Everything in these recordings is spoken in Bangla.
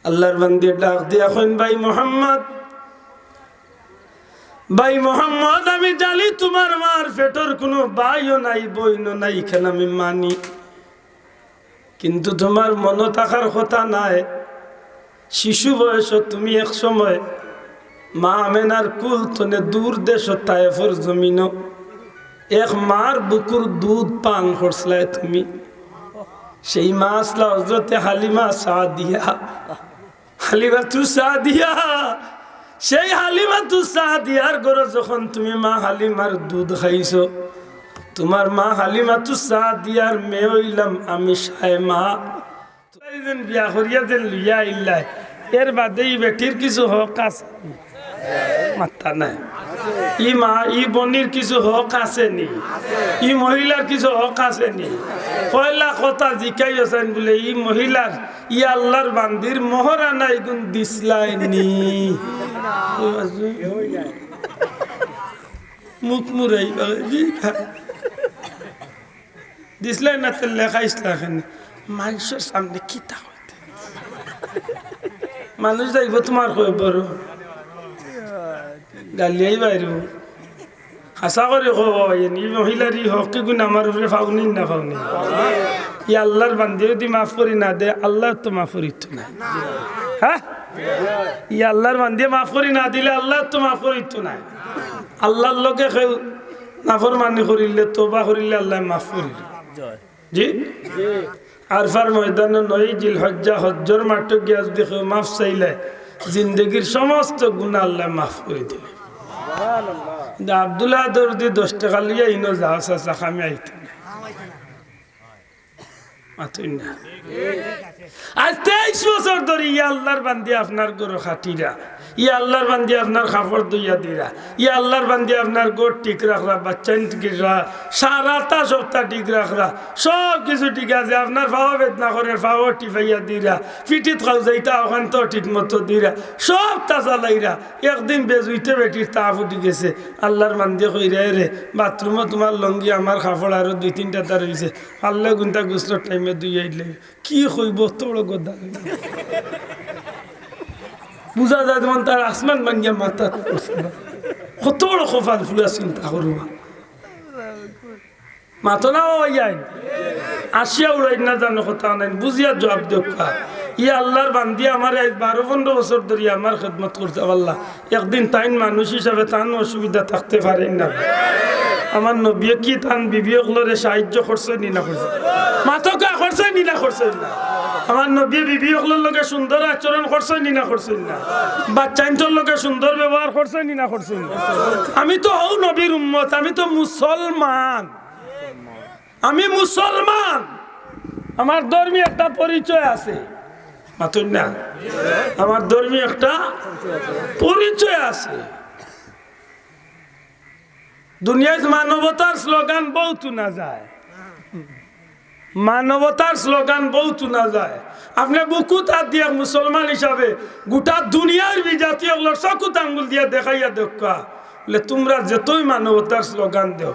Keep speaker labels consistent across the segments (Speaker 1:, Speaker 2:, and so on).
Speaker 1: আল্লাহর বান্দে ডাক দিয়া কইন ভাই মোহাম্মদ, ভাই মোহাম্মদ, আমি জানি তোমার মার পেটর কোনো ভাইও নাই বইনও নাই, কেন আমি মানি, কিন্তু তোমার মনে থাকার কথা নাই। শিশু বয়স তুমি এক সময় মা আমেনার কুল তনে দূর দেশ তায়েফর জমিন এক মার বুকুর দুধ পান করছলাই তুমি। সেই মা আসলা হজরতে হালিমা সাদিয়া, হালিমা তু সাদিয়া। সেই হালিমা তু সাদিয়ার ঘরে যখন তুমি মা হালিমার দুধ খাইছো, তোমার মা হালিমা তু সাদিয়ার মেয়ে হইলাম আমি সায়মা। বিয়া করিয়া যে লইয়া ইল্লাই, এর বাদে ই বেটির কিছু হক আছে মাত্রা নাই। ই মা ই বনির কিছু হক আছে নি? ই মহিলার কিছু হক আছে নি? পয়লা কথা জিকাই আছেন বলে ই মহিলার ই আল্লাহর বান্দির মহারানা এগুন দিসলাই নি? মুখ মুরাই দিসলাই না তো লেখাইসলা মানুষের সামনে কি তা হইতে মানুষ যাইব তোমার কই বড় গালিয়াই বাইর হাসা করে ই মহিলারই হক গুণ আমার উপরে ফাউনি না ফাউনি। ই আল্লাহর বান্দি যদি মাফ করি না দে, আল্লাহ তো মাফ করিত না। হ্যাঁ, ই আল্লাহর বান্দি মাফ করি না দিলে আল্লাহ তো মাফ করিত না। আল্লাহর লোকে কেউ নাফরমানি করিলে তোবা করিলে আল্লাহ মাফ করিল। জি আরফার ময়দানে ৯ জিলহজ্জা হজ্জর মাঠ গিয়া দেখো মাফ চাইলে জিন্দগির সমস্ত গুনাহ আল্লাহ মাফ করে দিলে। আব্দুল্লাহ দরদি 10 টাকা লিয়া ইনো যাওয়া চাচা খামি আইতে না। আজ 23 বছর ধরে ইয়া আল্লাহর বান্দি আপনার গরু খাটিরা, ইয়া আল্লাহর বান্দি আপনার খাপড় দইয়া দিরা, ইয়া আল্লাহর বান্দি আপনার গোট ঠিক রাখরা, বাচ্চা ঠিক রাখরা, সারাটা সপ্তাহ ঠিক রাখরা, সব কিছু ঠিক আছে। আপনার ফাওয়া বেদনা করে ফাওয়া টিপাইয়া দিরা, পিঠিত খাও যাইতা ওখান তো ঠিক মতো দিরা, সব তাজা লাইরা। একদিন বেজুইতে বেটির তাপ উঠি গেছে, আল্লাহর বান্দি কইরা রে বাথরুমে তোমার লঙ্গি আমার খাপড় আরো 2-3টা তার হয়েছে, আল্লাহ গুনতা গুসলোর টাইমে দুইয়া দিলে কি হইব তোড় গদা বুঝা যায়। যেমন তার আসমান ভাঙ্গিয়া মাথা কত বড় কপাল ফুলা চিন্তা করবা মাথা না যাই আসিয়া উড়াই না জানো কথা নাই বুঝিয়া জবাব দেখা। ইয়া আল্লাহর বান্দি আমার 12-15 বছর ধরে আমার খেদমত করতে পারলা, একদিন তাইন মানুষ হিসাবে তান অসুবিধা থাকতে পারেন না। আমার নবী কি তান বিবিয়কলরে সাহায্য করছে নি না করছে? মাথকা করছে নি না করছে না? আমার নবী বিবিয়কলর লগে সুন্দর আচরণ করছে নি না করছে না? বাচ্চাইন্তর লগে সুন্দর ব্যবহার করছে নি না করছে না? আমি তো হও নবীর উম্মত, আমি তো মুসলমান, আমি মুসলমান, আমার ধর্মীয় একটা পরিচয় আছে। মাতুন না, আমার ধর্মীয় একটা পরিচয় আছে। দুনিয়ায় মানবতার স্লোগান বহুত না যায়, মানবতার স্লোগান বহুত না যায়। আপনি বুকুত হাত দিয়া মুসলমান হিসাবে গোটা দুনিয়ার বিজাতীয় চকুত আঙ্গুল দিয়া দেখাইয়া দেখা বলে তোমরা যতই মানবতার স্লোগান দেও,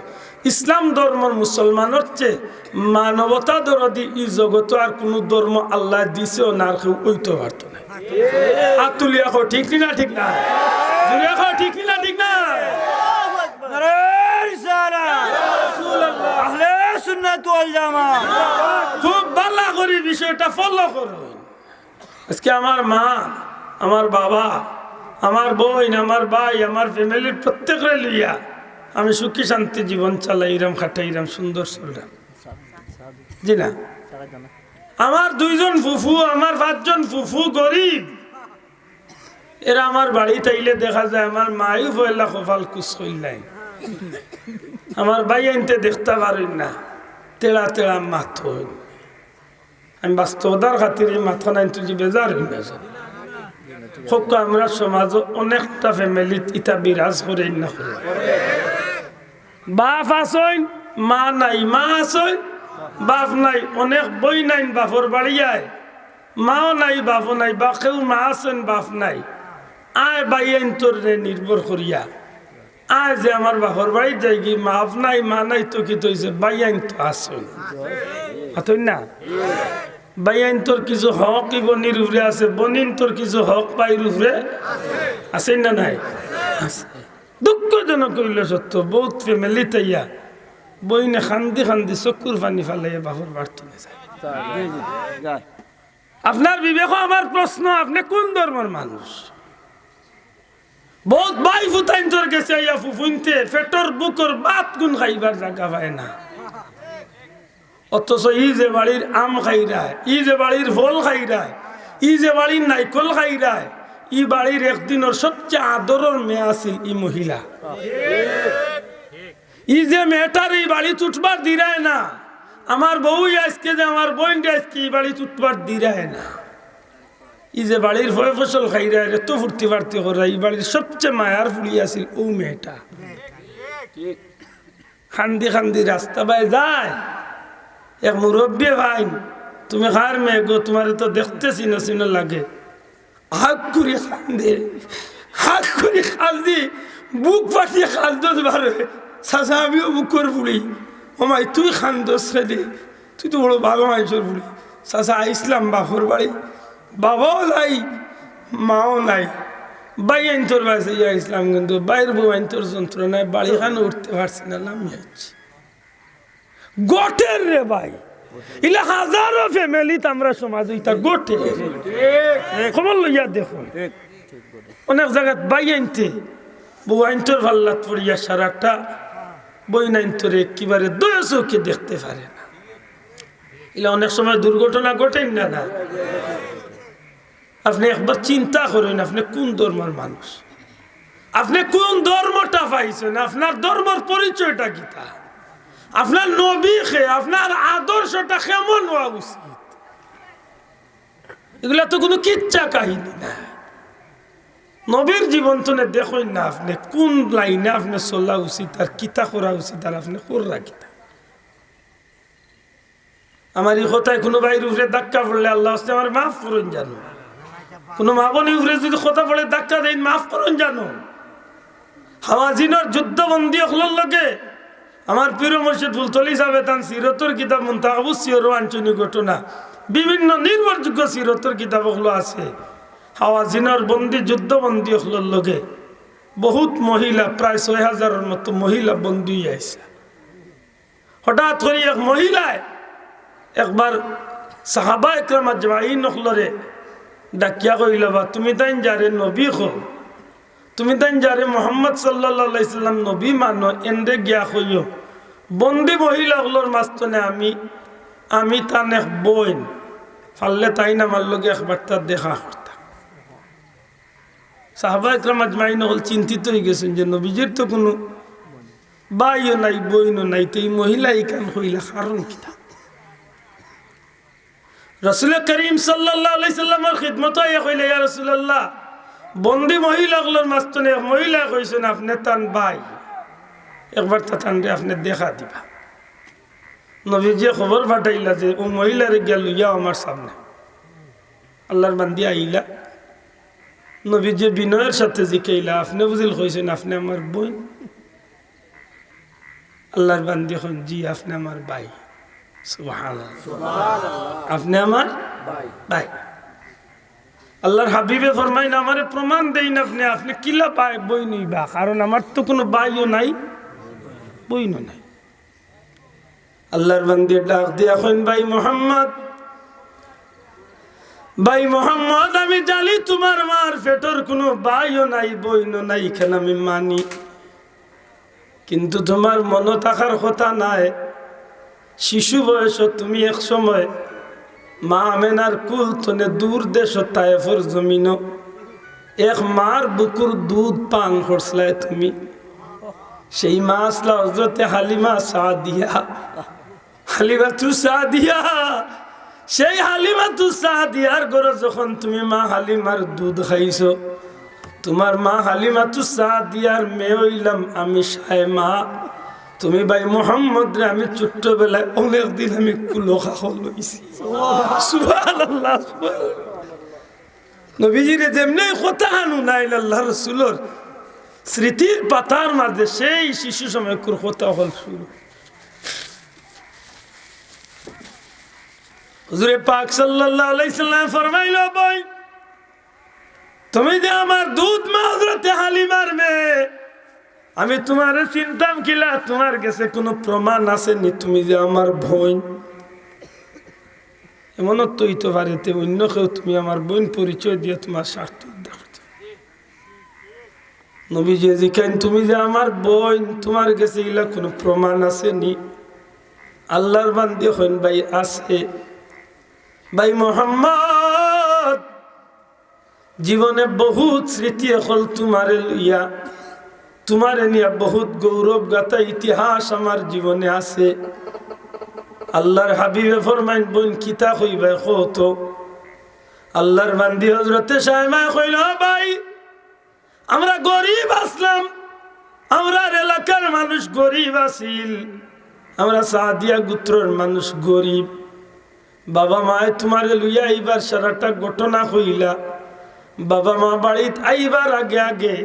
Speaker 1: ইসলাম ধর্মর মুসলমানের চেয়ে মানবতা দরদি ই জগত আর কোনো ধর্ম আল্লাহ দিছেও না, আর কেউ ওইতে পারত না। হাত তুলিয়া কো ঠিক না, ঠিক না, জুড়ে কো ঠিক না, ঠিক না। খুব ভালো করে বিষয়টা ফলো করুন। আজকে আমার মা, আমার বাবা, আমার বোন, আমার ভাই, আমার ফ্যামিলির প্রত্যেকের লইয়া আমি সুখী শান্তি জীবন চালাই, ইরাম খাটাই, ইরাম সুন্দর চললাম। জি না, আমার 2 জন ফুফু, আমার 5 জন ফুফু গরিব, এরা আমার বাড়ি তাইলে দেখা যায় আমার মায়ু পয়লা কপাল কুচ কইলাই, আমার ভাই আনতে দেখতে পারেন না, তেড়া তেড়া মাথ। আমি বাস্তবতার খাতিরে মাথা নাই তুই বেজার হই না। আমরা সমাজ অনেকটা ফ্যামিলিত ইটা বিরাজ করে না, বাপ আসইন মা নাই, মা আসইন বাপ নাই, অনেক বই নাই বাপর বাড়িয়ায়, মাও নাই বাপও নাই, বা কেউ মা আসেন বাপ নাই। আয় বাই আইন তোর নির্ভর করিয়া আয় যে আমার বাপর বাড়ি যাই কি মাপ নাই, মা নাই তো কি তৈছে, বাই আইন তো আসইন না। বাইয়াইন তোর কিছু হক ই বনির উপরে আছে, বনিন তোর কিছু হক বাইর উপরে আছে না নাই? আছে। দুঃখজনক কইল সত্য, বহুত ফ্যামিলি তাইয়া বইনে খান্দি খান্দি চকুর পানি ফালাইয়া বাপর বাড়তনে যায়। আপনার বিবেক আমার প্রশ্ন, আপনি কোন ধর্মের মানুষ? বহুত ভাই ফুতাইন তোর গেছে আইয়া ফুফুনতে ফেটর বুকর বাত গুন খাইবার জায়গা পায় না, অথচ ই যে বাড়ির আম খাইরায়, ই যে বাড়ির ফল খাইরায়, ই যে বাড়ির নাইকল খাইরায়, ই বাড়ির একদিনের সবচেয়ে আদরের মেয়ে আছিল ই মহিলা। ই যে মেয়েটার এই বাড়ি উঠবার দিরায় না, আমার বউ আজকে যে আমার বোন আজকে এই বাড়ি উঠবার দিরায় না, ই যে বাড়ির ফয় ফসল খাইরায় এত ফুর্তি ফার্তি করা, এই বাড়ির সবচেয়ে মায়ার ফুলি আছিল ও মেয়েটা। খান্দি খান্দি রাস্তা বাই যায়, এক মুরব্বী ভাই, তুমি কার মেয়ে গো, তোমার তো দেখতে চিনো চিনো লাগে, হাক করে খান্দে, হাক করে খান্দি বুক পাঠিয়ে খান্দত বারে, চাচা আমিও বুকর ফুলি, ওমাই তুই খান্দস খেলে, তুই তো বড় ভালো মানুষের ফুলি। চাচা আইসলাম বাপর বাড়ি, বাবাও নাই মাও নাই, বাই আইন তোর বাসে ইসলাম, কিন্তু বাইর বউ আইন তোর যন্ত্রণায় বাড়ি খানে উঠতে পারছি না, নামি হচ্ছে গোটের রে ভাই। ইলা হাজারো ফ্যামিলি আমরা সমাজ ইতা গোটে খবর লইয়া দেখুন, অনেক জায়গাত বাই আইনতে বউ আইনটোর ভাল্লাত পড়িয়া সারাটা বই নাইনতরে একেবারে দয়া চোখে দেখতে পারে না। ইলা অনেক সময় দুর্ঘটনা ঘটেন না না? আপনি একবার চিন্তা করেন, আপনি কোন ধর্মের মানুষ, আপনি কোন ধর্মটা পাইছেন, আপনার ধর্মের পরিচয়টা কিতা, আপনার নবী খে, আপনার আদর্শটা কেমন হওয়া উচিত? এগুলা তো কোনো কিচ্ছা কাহিনী না। নবীর জীবন তো দেখুন না, আপনি কোন লাইনে আপনি চলা উচিত আর কিতা করা উচিত, আর আপনি করা কিতা। আমার এই কথায় কোনো বাইর উপরে ধাক্কা পড়লে আল্লাহ আমার মাফ করুন জানো, কোনো মা বোন উপরে যদি কথা পড়ে ধাক্কা দেন মাফ করুন জানো। হাওয়াজিনের যুদ্ধবন্দী হলোর লগে আমার প্রিয় মুর্শিদ ফুলতলি সাহেব তান সিরতর কিতাব মুনতাকাবু সিয়র আঞ্চলিক ঘটনা, বিভিন্ন নির্ভরযোগ্য সিরতর কিতাব হলো আছে। হাওয়াজিনের বন্দী যুদ্ধবন্দী হলোর লগে বহুত মহিলা, প্রায় ৬,০০০-এর মতো মহিলা বন্দী আইসা। হঠাৎ করে এক মহিলায় একবার সাহাবা একরাম আজমাইন হলরে ডাকিয়া কইল, বা তুমি তাই যারে নবী খো, তুমি তাই যারে মোহাম্মদ সাল্লাল্লাহু আলাইহি সাল্লাম নবী মানো, এন্ডে গিয়া কইও বন্দী মহিলাগুলোর মাঝখানে আমি তান এক বইন ফাললে তাই না আমার লগে একবার তার দেখা করতাম। সাহাবা একরাম আজমাইন হল চিন্তিত হয়ে গেছেন যে নবীজির তো কোনো বাইও নাই বইনও নাই, তো এই মহিলা ইকান হইলা কারণ কিতা? রাসূল করিম সাল্লাল্লাহু আলাইহি সাল্লামের খিদমত আইয়া কইলে, ইয়া রাসূলুল্লাহ, বন্দী মহিলাগুলোর মাঝখানে এক মহিলা কইছেন আপনি তান ভাই, একবার তানরে আপনি দেখা দিবা। নবীজি খবর পাঠাইলা যে ও মহিলারে গিয়া লইয়া আমার সামনে। আল্লাহর বান্দি আইলা, নবীজি বিনয়ের সাথে জিকাইলা, আপনি বুঝিল কইছেন আপনি আমার বোন? আল্লাহর বান্দি এখন জি আপনি আমার ভাই। সুবহানাল্লাহ, আপনি আমার ভাই। আল্লাহর হাবিবে ফরমাইন আমারে প্রমাণ দেন আপনি কিলা পাই বই নইবা, কারণ আমার তো কোনো ভাইও নাই বইনও নাই। আল্লাহর বান্দি ডাক দিয়া কইন, ভাই মোহাম্মদ, ভাই মোহাম্মদ, আমি জানি তোমার মার পেটর কোনো ভাইও নাই বইনও নাই, কেন আমি মানি, কিন্তু তোমার মনে থাকার কথা নাই, শিশু বয়স তুমি এক সময় মা আমেনার কুল তনে দূর দেশ তায়েফর জমিন এক মার বুকুর দুধ পান করছলাই তুমি। সেই মা আসলা হজরতে হালিমা সাদিয়া, হালিমা তু সাদিয়া, সেই হালিমা তু সাদিয়ার ঘরে যখন তুমি মা হালিমার দুধ খাইছো, তোমার মা হালিমা তু সাদিয়ার মেয়ে হইলাম আমি সায়মা। তুমি ভাই মোহাম্মদ রে আমি ছোট্টবেলায় অনেকদিন আমি কুলোখা লইছি। সুবহানাল্লাহ, নবীজিরে যেমনি কথা হানু নাই আল্লাহ রাসূলের স্মৃতির পাতার মাঝে সেই শিশু সময় কথা হল শুরু। হুজুরে পাক সাল্লাল্লাহু আলাইহি সাল্লাম ফরমাইলো ভাই তুমি যে আমার দুধ মা হযরতে হালিমার মেয়ে, আমি তোমারে চিনতাম কিলা, তোমার কাছে কোনো প্রমাণ আছে নি তুমি যে আমার বোন? এমন তো হইতে পারে অন্য কেউ তুমি আমার বোন পরিচয় দিয়ে তোমার স্বার্থ উদ্ধার করতে। নবীজি জিজ্ঞেস তুমি যে আমার বোন, তোমার কাছে এগুলা কোনো প্রমাণ আছে নি? আল্লাহর বান্দী হইন ভাই আছে। ভাই মোহাম্মদ জীবনে বহুত স্মৃতি হল তোমারে লইয়া, তোমারে নিয়ে বহুত গৌরব গাথা ইতিহাস আমার জীবনে আছে। আল্লাহর হাবিবে ফরমাইন বোন কিতা কইবা কত? আল্লাহর বান্দী হযরতে শায়মা কইল ভাই আমরা গরিব আসলাম, আমরা এলাকার মানুষ গরিব আছিল, আমরা সাদিয়া গোত্রের মানুষ গরিব। বাবা মায়ে তোমারে লইয়া আইবার সারাটা ঘটনা কইলা। বাবা মা বাড়িত আইবার আগে আগে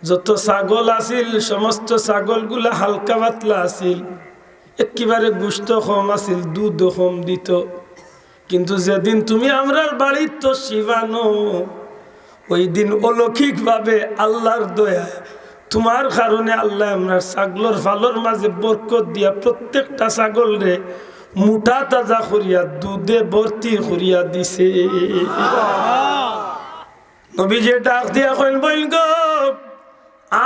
Speaker 1: যত ছাগল আছিল সমস্ত ছাগলগুলা হালকা পাতলা আছিল, একেবারে গোশত কম আছিল, দুধ কম দিত। কিন্তু যেদিন তুমি আমরার বাড়ির তো শিবানো, ওই দিন অলৌকিক ভাবে আল্লাহর দয়া তোমার কারণে আল্লাহ আমরা ছাগলর ফালর মাঝে বরকত দিয়া প্রত্যেকটা ছাগল রে মুঠা তাজা করিয়া দুধে ভর্তি করিয়া দিছে। নবীজি ডাক দিয়া কইল বইল গো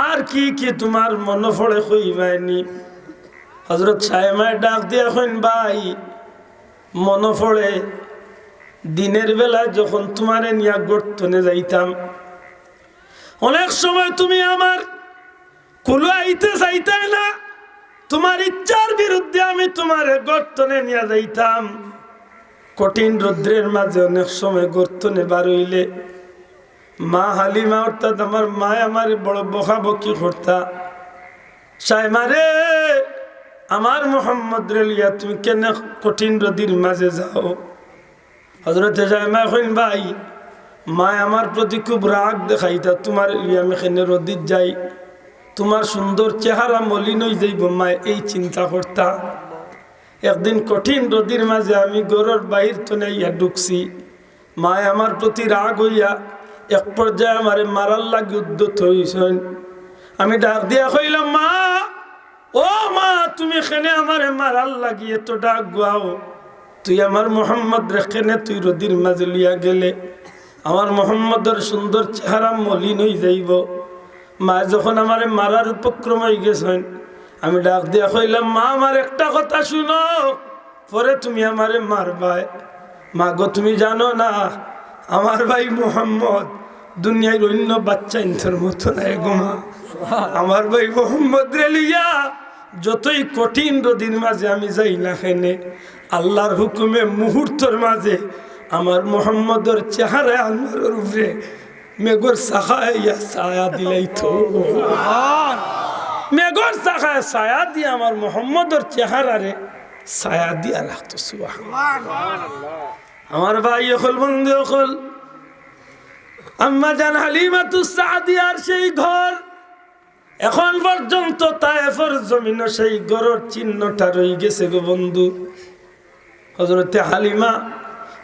Speaker 1: আর কি কি তোমার মনে পড়ে কইবাইনি? হযরত শায়মায় ডাক দিয়া কইন ভাই মনে পড়ে দিনের বেলা যখন তোমারে নিয়া গর্তনে যাইতাম, অনেক সময় তুমি আমার কুলো আইতে চাইতাই না, তোমার ইচ্ছার বিরুদ্ধে আমি তোমারে গর্তনে নিয়ে যাইতাম। কঠিন রৌদ্রের মাঝে অনেক সময় গর্তনে বার হইলে মা হালিমা অর্থাৎ আমার মা আমারে বড় বকাবকি করতা, শায়মা রে আমার মোহাম্মদ রে লিয়া তুমি কেন কঠিন রোদির মাঝে যাও? হযরতে শায়মা কইন ভাই মা আমার প্রতি খুব রাগ দেখাইতা, তোমার লিয়া আমি কেন রোদির যাই, তোমার সুন্দর চেহারা মলিন হয়ে যাইব মা এই চিন্তা করতা। একদিন কঠিন রোদির মাঝে আমি ঘরের বাহির তো নাইয়া ঢুকছি, মা আমার প্রতি রাগ হইয়া এক পর্যায়ে আমারে মারার লাগি উদ্যত হইছেন। আমি ডাক দিয়া কইলাম মা ও মা তুমি কেনে আমারে মারার লাগি এত ডাক গাও? তুই আমার মোহাম্মদ রেখেনে তুই রোদির মাঝে লিয়া গেলে আমার মোহাম্মদের সুন্দর চেহারা মলিন হয়ে যাইব। মা যখন আমারে মারার উপক্রম হয়ে গেছেন, আমি ডাক দিয়া কইলাম মা আমার একটা কথা শুনো, পরে তুমি আমারে মারবাই। মা গো তুমি জানো না আমার ভাই মোহাম্মদ দুনিয়ার অন্য বাচ্চা ইন্থর মতো নাই গো মা। আমার ভাই মোহাম্মদ রে লিয়া যতই কঠিন রোদির মাঝে আমি যাই না কেনে, আল্লাহর হুকুমে মুহূর্তের মাঝে আমার মোহাম্মদের চেহারা আল্লাহর উপরে মেঘর সাখাইয়া ছায়া দিলাই তো, মেঘর সাখায় ছায়া দিয়ে আমার মোহাম্মদের চেহারারে ছায়া দিয়া রাখতো। আমার ভাই হল বন্ধু হল আম্মা জান হালিমাতুস সাদিয়ার সেই ঘর এখন পর্যন্ত তায়েফের জমিনে সেই ঘরের চিহ্নটা রয়ে গেছে গো বন্ধু। হযরতে হালিমা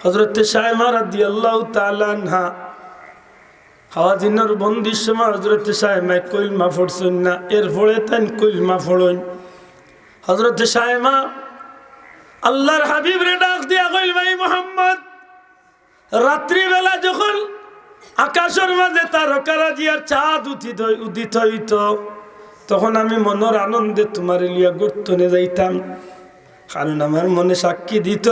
Speaker 1: হযরতে শায়মা রাদিয়াল্লাহু তাআলা আনহা হাওয়াজিনের বন্দির সময় হযরতে শায়মা কলমা পড়ছেন না, এরপরে তাই কলমা পড়েন। হযরতে শায়মা আল্লাহর হাবিব রে ডাক দিয়া কইল ভাই মোহাম্মদ রাত্রিবেলা যখন আকাশের মাঝে তারকারাজি আর চাঁদ উদিত হইত, তখন আমি মনের আনন্দে তোমার লিয়া গর্তনে যাইতাম, কারণ আমার মনে সাক্ষী দিত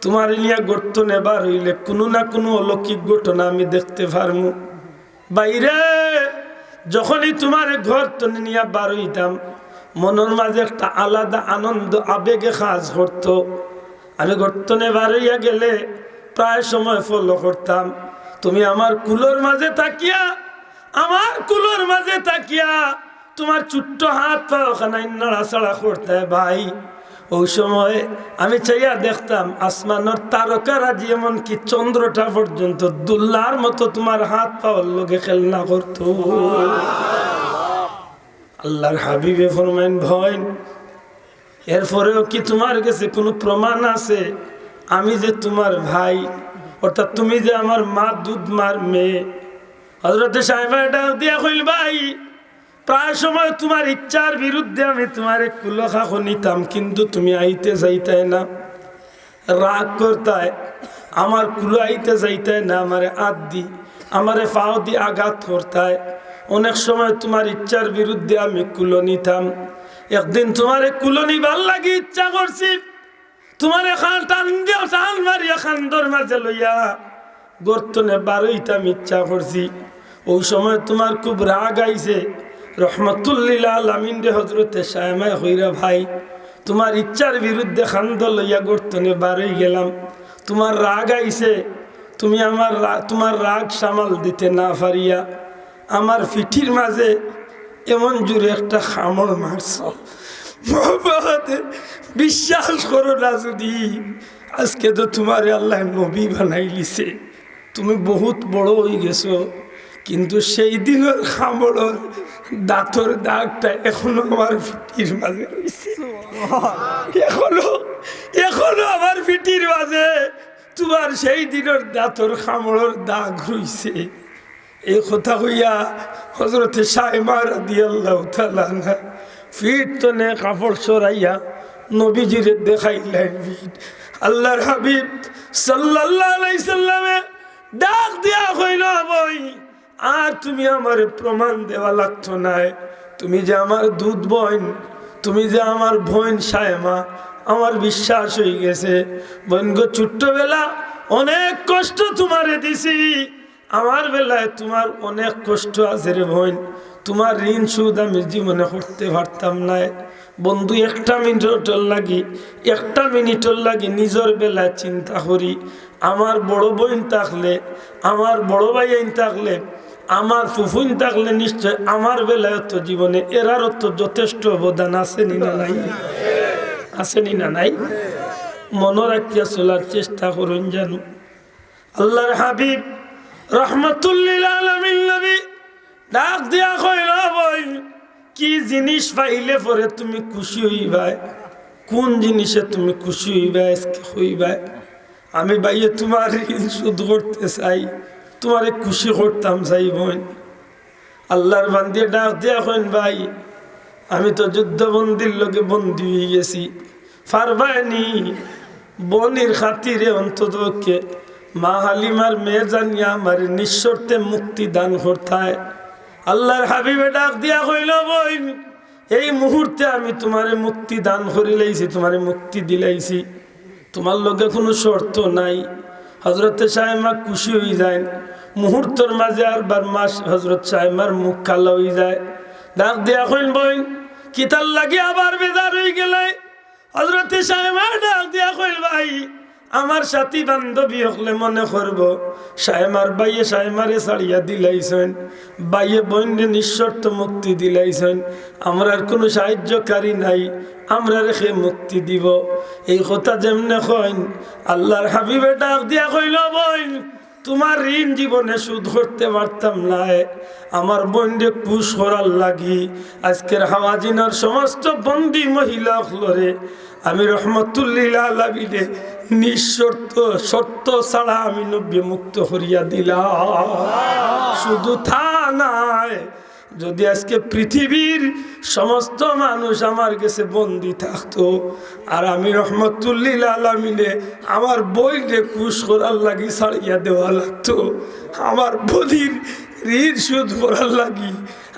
Speaker 1: তোমার লিয়া গর্তনে বার হইলে কোনো না কোনো অলৌকিক ঘটনা আমি দেখতে পারমু। বাইরে যখনই তোমার গর্তনে নিয়ে বার হইতাম মনের মাঝে একটা আলাদা আনন্দ আবেগে কাজ করতো। আমি গর্তনে বার হইয়া গেলে প্রায় সময় ফলো করতাম তুমি আমার কুলোর মাঝে তাকিয়া, আমার কুলোর মাঝে তাকিয়া তোমার ছোট্ট হাত পা ওখানে নাড়াচাড়া করতে ভাই। ওই সময় আমি চাইয়া দেখতাম আসমানের তারকারাজি এমনকি চন্দ্রটা পর্যন্ত দুল্লার মতো তোমার হাত পাওয়ার লোকে খেলনা করতো। আল্লাহর হাবিবে ফরমাইন ভয় এরপরেও কি তোমার কাছে কোনো প্রমাণ আছে আমি যে তোমার ভাই, অর্থাৎ তুমি যে আমার মা দুধ মার মেয়ে। হযরতে সাহেবা ডাক দিয়া কইল, ভাই প্রায় সময় তোমার ইচ্ছার বিরুদ্ধে আমি তোমারে কুলখাখো নিতাম, কিন্তু তুমি আইতে যাইতে না, রাগ করতায়, আমার কুলো আইতে যাইতে না, আমারে আদি আমারে ফাও দিয়ে আঘাত করতায়। অনেক সময় তোমার ইচ্ছার বিরুদ্ধে আমি কুলো নিতাম। একদিন তোমারে কুলো নিবার লাগি ইচ্ছা করছি, তোমারে খান টান দিয়া টান মারিয়া খান্দর মাঝে লইয়া গর্তনে বারইতাম ইচ্ছা করছি। ওই সময় তোমার খুব রাগ আইছে। রহমতুল্লিল আলামিন রে হযরতে সায়মা হইরা, ভাই তোমার ইচ্ছার বিরুদ্ধে খান্দ লইয়া গর্তনে বারই গেলাম, তোমার রাগ আইছে, তুমি তোমার রাগ সামাল দিতে না পারিয়া আমার পিঠির মাঝে এমন জোরে একটা খামড় মারছ। বিশ্বাস করো না, যদি আজকে তো তোমার আল্লাহ নবী বানাই লিছে, তুমি বহুত বড় হয়ে গেছো, কিন্তু সেই দিনের খামড়ের দাঁতর দাগটা এখনো আমার পিঠির মাঝে রয়েছে। এখনো আমার পিঠির মাঝে তোমার সেই দিনের দাঁতর খামড়ের দাগ রয়েছে। এই কথা হইয়া হযরতে সায়মা রাদিয়াল্লাহু তাআলা আনহা ফিট তনে কাপড় সরাইয়া নবীজিরে দেখাইলেন। আল্লাহর হাবিব সাল্লাল্লাহু আলাইহি সাল্লামে ডাক দিয়া কইল, বই আর তুমি আমার প্রমাণ দেওয়া লাগতো না, তুমি যে আমার দুধ বোন, তুমি যে আমার বোন সায়মা, আমার বিশ্বাস হয়ে গেছে। বোন গো, ছোট্টবেলা অনেক কষ্ট তোমারে দিছি, আমার বেলায় তোমার অনেক কষ্ট আছে রে বোন, তোমার ঋণ সুদ আমি জীবনে করতে পারতাম না। বন্ধু, একটা মিনিটের লাগি নিজের বেলায় চিন্তা করি, আমার বড় বোন থাকলে, আমার বড় ভাই থাকলে, আমার ফুফুন থাকলে নিশ্চয় আমার বেলায় তো জীবনে এরারও তো যথেষ্ট অবদান আসেনি না নাই? আসেনি না নাই? মনে রাখিয়া চলার চেষ্টা করুন যেন। আল্লাহর হাবিব রহমতুল্লিল আলামিন নবী ডাক দিয়া কইল, বই কি জিনিস পাইলে পরে তুমি খুশি হইবা? কোন জিনিসে তুমি খুশি হইবা? আমি ভাইয়ে তোমার ঋণ শোধ করতে চাই, তোমারে খুশি করতাম চাই বোন। আল্লাহর বান্দিয়ে ডাক দিয়া কইন, ভাই আমি তো যুদ্ধবন্দির লোকে বন্দী হয়ে গেছি, পারবানি বনির খাতিরে অন্ততকে মা হালিমার মেয়ে জানিয়া আমার নিঃশর্তে মুক্তি দান করতায়। আল্লাহর হাবিবে ডাক দিয়া কইল, বই এই মুহূর্তে আমি তোমারে মুক্তি দান করিলাইছি, তোমারে মুক্তি দিলাইছি, তোমার লগে কোনো শর্ত নাই। হযরতে সায়মা খুশি হয়ে যায়, মুহূর্তের মাঝে আর বার মাস হযরত সায়মার মুখ কালো হয়ে যায়। ডাক দিয়া কইন, বই কিতার লাগে আবার বেজার হয়ে গেলে? হযরতে সায়মা ডাক দিয়া কইল, ভাই আমার সাথী বান্ধবী হলে মনে করব সায়মার বাইয়ে সায়মারে ছাড়িয়া দিলাইছেন, বাইয়ে বোনরে নিঃশর্ত মুক্তি দিলাইছেন, আমরার কোনো সাহায্যকারী নাই, আমরা রেখে মুক্তি দিব। এই কথা যেমনে কইন, আল্লাহর হাবিবে ডাক দিয়া কইল, বোন তোমার ঋণ জীবনে শোধ করতে পারতাম না, আমার বোনরে পুষ করার লাগি আজকের হাওয়াজিনার সমস্ত বন্দী মহিলা হলরে আমি রহমতুল্লিল আলামিনে শর্ত ছাড়া আমি নবী মুক্ত করিয়া দিলাম। শুধু থা নাই, যদি আজকে পৃথিবীর সমস্ত মানুষ আমার কাছে বন্দী থাকতো আর আমি রহমতুল্লিল আলামিনে আমার বইরে কুশ করার লাগি ছাড়িয়া দেওয়া লাগতো, আমার বলির ঋণ শোধ করার লাগি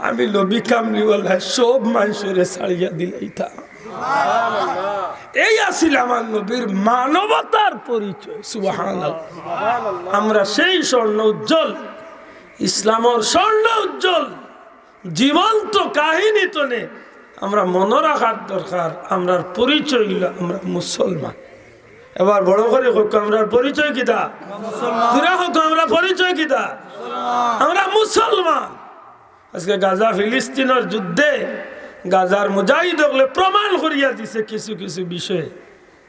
Speaker 1: আমি নবী কামলিওয়ালা সব মানুষের ছাড়িয়া দিলাইতাম। এই আসিল আমার নবীর মানবতার পরিচয়। সুবহানাল্লাহ। আমরা সেই স্বর্ণ উজ্জ্বল ইসলামের স্বর্ণ উজ্জ্বল জীবন্ত কাহিনী তো নে আমরা মনে রাখার দরকার। আমরার পরিচয় হইল আমরা মুসলমান। এবার বড় করে হোক আমরা পরিচয় কিতা? হোক আমরা পরিচয় কিতা? আমরা মুসলমান। আজকে গাজা ফিলিস্তিনের যুদ্ধে গাজার মুজাহিদ হলে প্রমাণ করিয়া দিছে কিছু কিছু বিষয়ে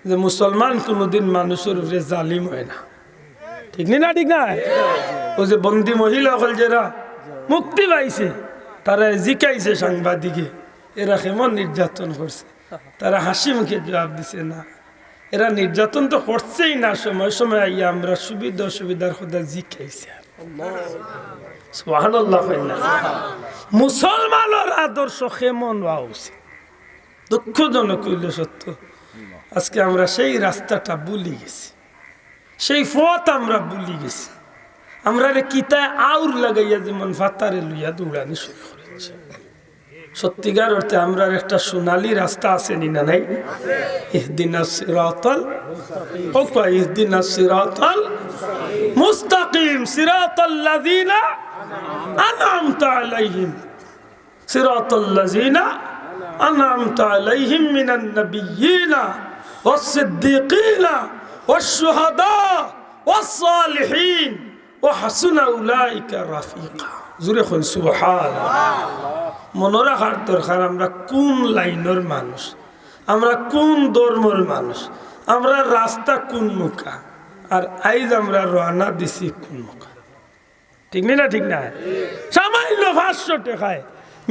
Speaker 1: যে মুসলমান কোনোদিন মানুষের উপরে জালিম হয় না। ঠিক না? ঠিক না? ও যে বন্দী মহিলা হল যারা মুক্তি পাইছে তারা জিকাইছে সাংবাদিকে এরা কেমন নির্যাতন করছে, তারা হাসি মুখে জবাব দিছে, না এরা নির্যাতন তো করছেই না, সময় সময় আইয়া আমরা সুবিধা অসুবিধার কথা জিজ্ঞাসি। সুবহানাল্লাহ। মুসলমানের আদর্শ কেমন হওয়া উচিত? দুঃখজনক হইল সত্য, আজকে আমরা সেই রাস্তাটা ভুলে গেছি, সেই পথ আমরা ভুলে গেছি। আমরা রে কিতায় আউর লাগাইয়া যেমন ফাতারে লইয়া দৌড়ানি শুরু করেছি। সত্যিকার অর্থে আমরা একটা সোনালী রাস্তা আছে না নাই? ইহদিনাস সিরাতাল ইহদিনাস সিরাতাল মুস্তাকিম সিরাতাল লাযিনা আন'আমতা আলাইহিম সিরাতাল লাযিনা আন'আমতা আলাইহিম মিনান নাবিয়্যিনা ওয়াস সিদ্দীকিনা ওয়াশ শুহাদা ওয়াস সালিহিন ওয়া হাসুনা উলাইকা রাফিকা। জোরে কই সুবহানাল্লাহ। মনে রাখার দরকার আমরা কোন লাইনের মানুষ, আমরা কোন ধর্মের মানুষ, আমরা রাস্তা কোন মুখা, আর আইজ আমরা রওনা দিছি কোন মুখা। ঠিক না? ঠিক না? সামান্য 500 টাকায়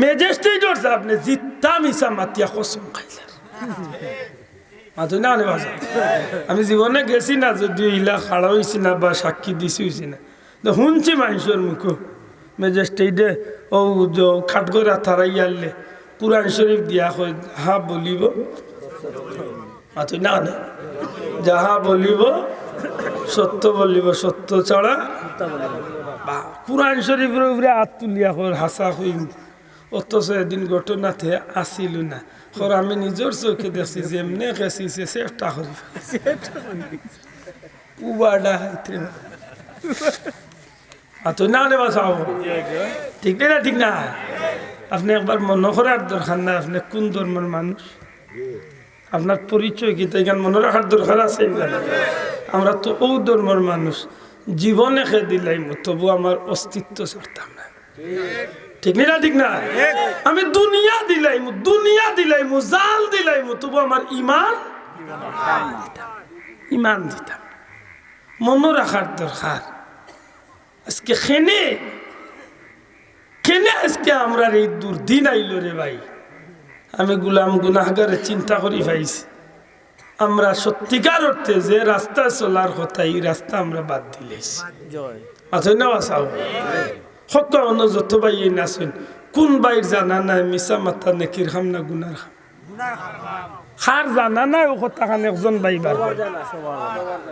Speaker 1: ম্যাজিস্ট্রেটর আপনি জিত্তা মিশা মাতিয়া কসম খাইলেন। মাথুই না বাজা, আমি জীবনে গেছি না, যদি ইলা খাড়া হয়েছি না বা সাক্ষী দিছি হয়েছি না, শুনছি মানুষের মুখ ম্যাজিস্ট্রেটে ও খাটগড়া থারাই আনলে কুরআন শরীফ দিয়া হয়, হা বলিব মাথুই না, যাহা বলিব সত্য বলিব, সত্য ছাড়া বা কুরআন শরীফের উপরে হাত তুলিয়া কর হাসা হইম। অথচ এদিন ঘটনাতে আসিল না, খর আমি নিজের চোখে দেখছি যে এমনি খেয়েছি চেষ্টা করি উবাডা হাইতে মাথুই না বাঁচাও। ঠিক না? ঠিক না? আপনি একবার মনে করার দরকার না আপনি কোন ধর্মের মানুষ, আপনার পরিচয় কি তাই মনে রাখার দরকার আছে? আমরা তো ও ধর্মের মানুষ, জীবনে খে দিলাইম তবু আমার অস্তিত্ব ছাড়তাম না। ঠিক না? ঠিক না? আমি দুনিয়া দিলাইম জাল দিলাইম তবু আমার ইমান দিতাম। মনে রাখার দরকার। আজকে কেনে আজকে আমরা এই দুর্দিন আইল রে ভাই। আমি গুলাম গুনাহগারে চিন্তা করি পাইছি, আমরা সত্যিকার অর্থে যে রাস্তায় চলার কথা এই রাস্তা আমরা বাদ দিলেছি। আচ্ছা না বাসাও সত্য অন্য যত ভাই নাচুন, কোন বাইর জানা নাই মিশা মাথা নেকির খাম না গুনার খাম, খার জানা নাই ও কথা খান একজন ভাই বার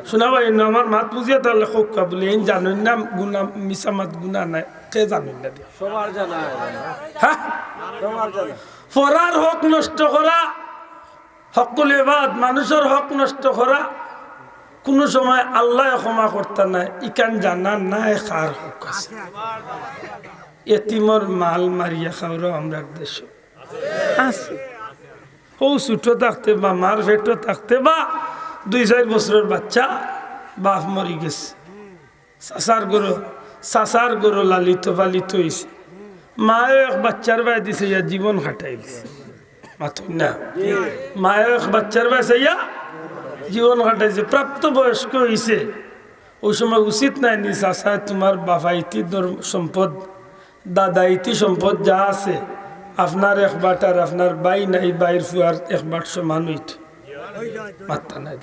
Speaker 1: শোনা ভাই আমার মাত বুঝিয়া তাহলে খোকা বলে এই জানুন না গুনা মিশা মাত গুনা নাই, কে জানুন না দিয়া হ্যাঁ ফরার হক নষ্ট করা, হকুল ইবাদ মানুষের হক নষ্ট করা কোন সময় আল্লাহ ক্ষমা করতে নাই। ইকান জানা নাই কার হক আছে। এতিমর মাল মারিয়া খাওয়ারও আমরা দেশ আছে। ও ছোট থাকতে বা মার ভেটো থাকতে বা 2-4 বছরের বাচ্চা বাপ মরি গেছে, চাচার গরু লালিত পালিত হয়েছে, মায়ও এক বাচ্চার বাই দিছে ইয়া জীবন কাটাই দিছে। মাথুন না, মায়ও এক বাচ্চার বাই ইয়া জীবন কাটাইছে, প্রাপ্ত বয়স্ক হয়েছে। ওই সময় উচিত নাই নি চাচা তোমার বাবা ইতি সম্পদ দাদা ইতি সম্পদ যা আছে আপনার একবার আর আপনার বাই নাই বাইর ফুয়ার একবার সমান হইত মাত্রা নাই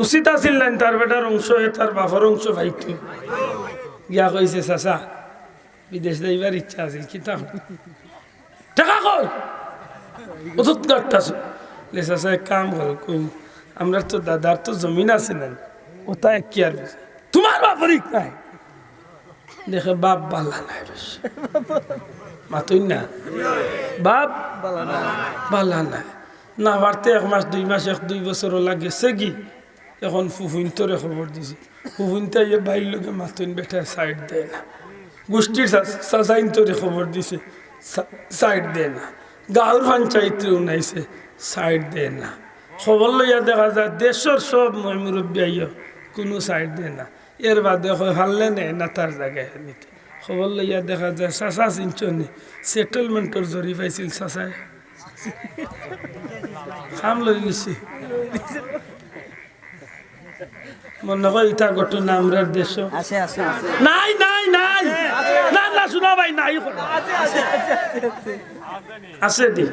Speaker 1: উচিত আছিল না তার বেটার অংশ তার বাবার অংশ পাইত। গিয়া কইছে চাচা বিদেশ যাইবার ইচ্ছা আছিল কি টাকা কই ওষুধ কাটতাছ লে চাচা এক কাম কর কই আমরা তো দাদার তো জমিন আছে না ওটা কি আর তোমার বাপর নাই দেখে বাপ বালা নাই মাতুই না বাপ বালা নাই না বাড়তে 1 মাস 2 মাস 1-2 বছর লাগেছে কি এখন ফুফুইন্তরে খবর দিছি ফুফুইনটা ইয়ে বাইর লোকে মাতুইন বেটা সাইড দেয় না, গোষ্ঠীর চাচাইন্তরে খবর দিছে সাইড দেয় না, গাঁর পঞ্চায়েতে উনাইছে সাইড দেয় না, খবর লইয়া দেখা যায় দেশের সব মুরব্বী আইয়া কোনো সাইড দেয় না। এর বাদে হারলে নেয় না তার জায়গায় নিতে খবর লইয়া দেখা যায় চাচা চিনচনি সেটেলমেন্টর জরি পাইছিল চাচায় খাম লই গেছে। মনে হয় ইটা ঘটনা আমরা দেশ নাই নাই নাই না না শোনা ভাই নাই আছে নি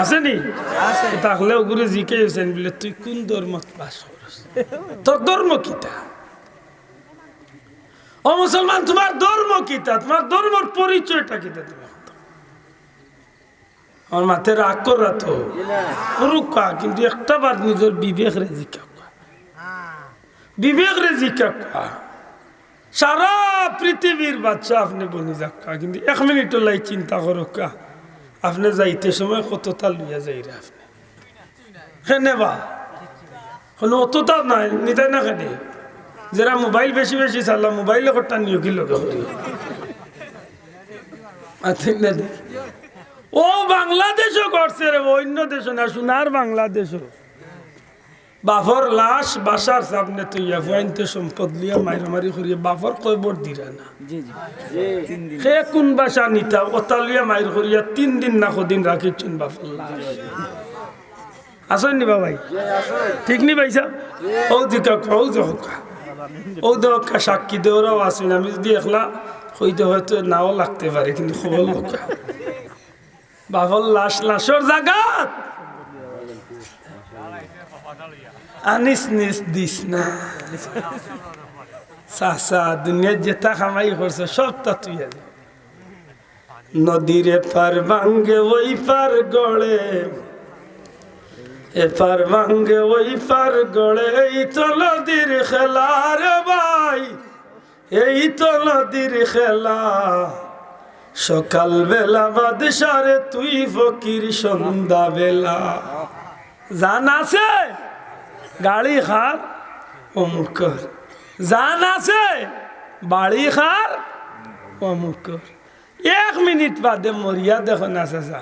Speaker 1: আছে নি তাহলে ওগুলো জিকে হয়েছেন বলে তুই কোন ধর্মত বাস করস তোর ধর্ম কিতা ও মুসলমান তোমার ধর্ম কিতা তোমার ধর্মর পরিচয়টা কিতা তুমি আমার মাথায় রাগ করা তো পুরুকা কিন্তু একটা বার নিজের বিবেক রে জিকা বিবেক রে জিকা সারা পৃথিবীর বাচ্চা আপনি বনি যাক্কা কিন্তু 1 মিনিট লাই চিন্তা করো কা আপনি যাইতে সময় কতটা লইয়া যাই রে আপনি কেনে বা কোনো অতটা নাই নিতাই না কেনে যারা মোবাইল বেশি বেশি চালা মোবাইলে কটা নিয়ে কি লগে করি ও বাংলাদেশও করছে রে অন্য দেশ না সোনার বাংলাদেশও বাফর লাশ বাসার সামনে তুইয়া ফুয়াইনতে সম্পদ লিয়া মারি করিয়া বাফর কয় বড় দিরা না সে কোন বাসা নিতা ওটা লিয়া মাইর করিয়া 3 দিন না কদিন রাখিছেন বাফর লাশ আসেন নি বাবাই ঠিক নি ভাই সাহেব ও দিকা কও যকা ও দকা সাক্ষী দেওরাও আসেন আমি যদি একলা কইতে হয়তো নাও লাগতে পারে কিন্তু খবর লোকা বাফর লাশ লাশর জাগাত আনিস নিস দিস না সাসা দুনিয়া যেটা খামাই করছে সবটা তুই নদীরে পার ভাঙ্গে ওই পার গড়ে এপার ভাঙ্গে ওই পার গড়ে এই তো নদীর খেলা রে ভাই এই তো নদীর খেলা সকাল বেলা বাদশারে তুই ফকির সন্ধ্যা বেলা জান আছে গাড়ি খার অমুক কর জান আছে বাড়ি খার অমুক কর 1 মিনিট বাদে মরিয়া দেখো না চাচা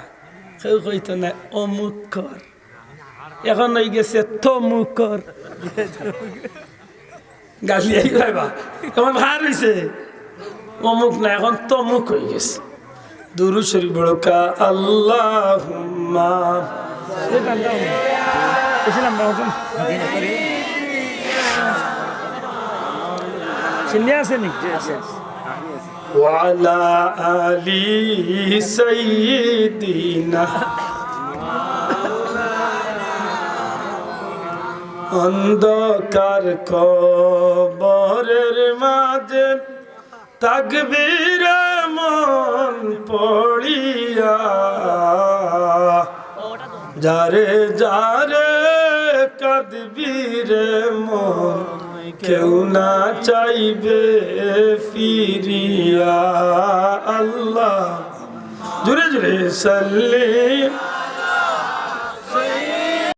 Speaker 1: কেউ কইতো না অমুক কর এখন হয়ে গেছে তমুক কর গালি আইবা এখন খার হয়েছে অমুক না এখন তমুক হয়ে গেছে দুরূদ শরীফ বড়কা আল্লাহুম্মা ওয়ালা আলি সাইয়্যিদিনা অন্ধকার কবরের মাঝে তাকবীর মন পড়িয়া যারে যারে কাঁদবীরে মন কেউ না চাইবে ফিরিয়া আল্লাহ জুড়ে জুড়ে সাল্লি